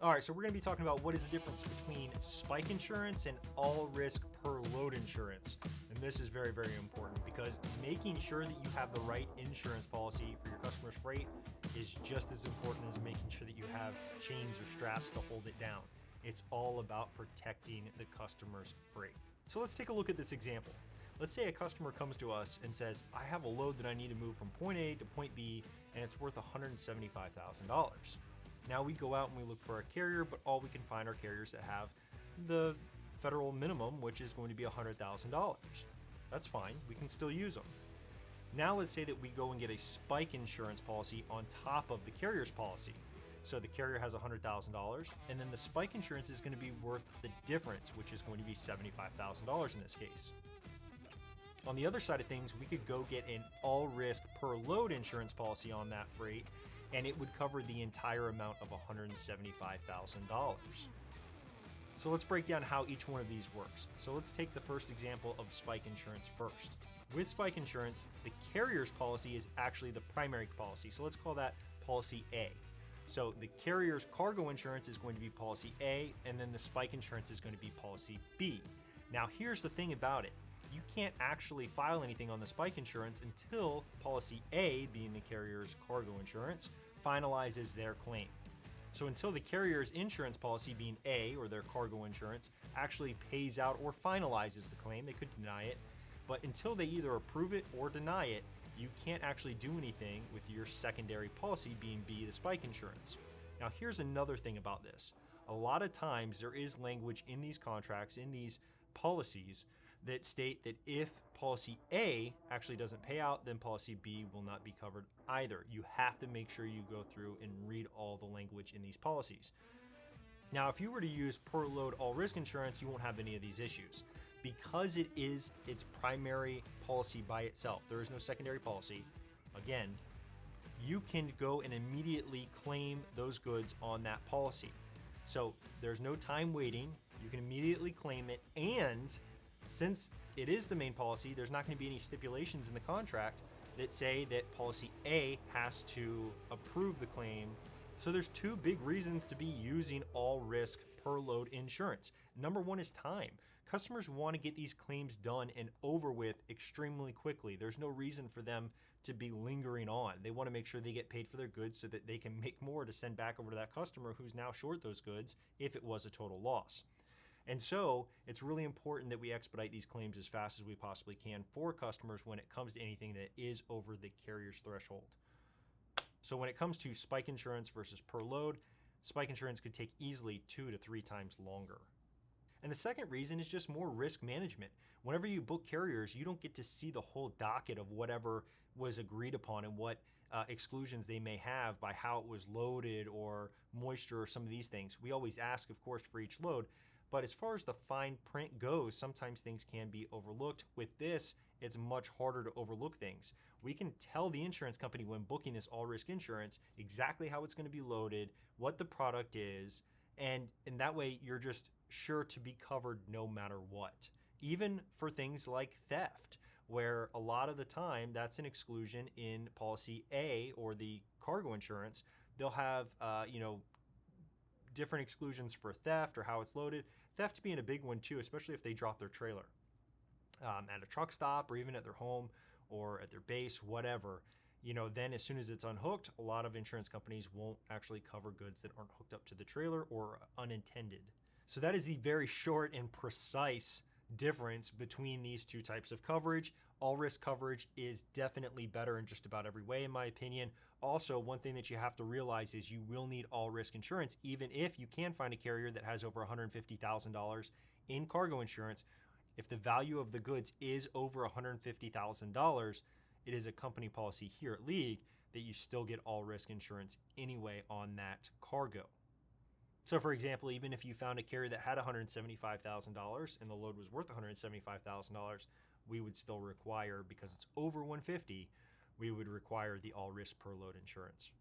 All right, so we're going to be talking about what is the difference between spike insurance and all risk per load insurance. And this is very, very important because making sure that you have the right insurance policy for your customer's freight is just as important as making sure that you have chains or straps to hold it down. It's all about protecting the customer's freight. So let's take a look at this example. Let's say a customer comes to us and says, I have a load that I need to move from point A to point B, and it's worth $175,000. Now we go out and we look for a carrier, but all we can find are carriers that have the federal minimum, which is going to be $100,000. That's fine, we can still use them. Now let's say that we go and get a spike insurance policy on top of the carrier's policy. So the carrier has $100,000, and then the spike insurance is going to be worth the difference, which is going to be $75,000 in this case. On the other side of things, we could go get an all risk per load insurance policy on that freight, and it would cover the entire amount of $175,000. So let's break down how each one of these works. So let's take the first example of spike insurance first. With spike insurance, the carrier's policy is actually the primary policy. So let's call that policy A. So the carrier's cargo insurance is going to be policy A, and then the spike insurance is going to be policy B. Now here's the thing about it. You can't actually file anything on the spike insurance until policy A, being the carrier's cargo insurance, finalizes their claim. So until the carrier's insurance policy, being A, or their cargo insurance, actually pays out or finalizes the claim, they could deny it. But until they either approve it or deny it, you can't actually do anything with your secondary policy, being B, the spike insurance. Now here's another thing about this. A lot of times there is language in these contracts, in these policies, that state that if policy A actually doesn't pay out, then policy B will not be covered either. You have to make sure you go through and read all the language in these policies. Now, if you were to use per load all risk insurance, you won't have any of these issues. Because it is its primary policy by itself, there is no secondary policy, again, you can go and immediately claim those goods on that policy. So there's no time waiting, you can immediately claim it, and since it is the main policy, there's not going to be any stipulations in the contract that say that policy A has to approve the claim. So there's two big reasons to be using all risk per load insurance. Number one is time. Customers want to get these claims done and over with extremely quickly. There's no reason for them to be lingering on. They want to make sure they get paid for their goods so that they can make more to send back over to that customer who's now short those goods if it was a total loss. And so it's really important that we expedite these claims as fast as we possibly can for customers when it comes to anything that is over the carrier's threshold. So when it comes to spike insurance versus per load, spike insurance could take easily 2 to 3 times longer. And the second reason is just more risk management. Whenever you book carriers, you don't get to see the whole docket of whatever was agreed upon and what exclusions they may have by how it was loaded or moisture or some of these things. We always ask, of course, for each load. But as far as the fine print goes, sometimes things can be overlooked. With this, it's much harder to overlook things. We can tell the insurance company when booking this all risk insurance exactly how it's going to be loaded, what the product is, and in that way you're just sure to be covered no matter what. Even for things like theft, where a lot of the time that's an exclusion in policy A or the cargo insurance. They'll have different exclusions for theft or how it's loaded. Theft being a big one too, especially if they drop their trailer at a truck stop or even at their home or at their base, whatever. Then as soon as it's unhooked, a lot of insurance companies won't actually cover goods that aren't hooked up to the trailer or unintended. So that is the very short and precise difference between these two types of coverage. All risk coverage is definitely better in just about every way, in my opinion. Also, one thing that you have to realize is you will need all risk insurance, even if you can find a carrier that has over $150,000 in cargo insurance. If the value of the goods is over $150,000, it is a company policy here at League that you still get all risk insurance anyway on that cargo. So for example, even if you found a carrier that had $175,000 and the load was worth $175,000, we would still require, because it's over $150,000, we would require the all risk per load insurance.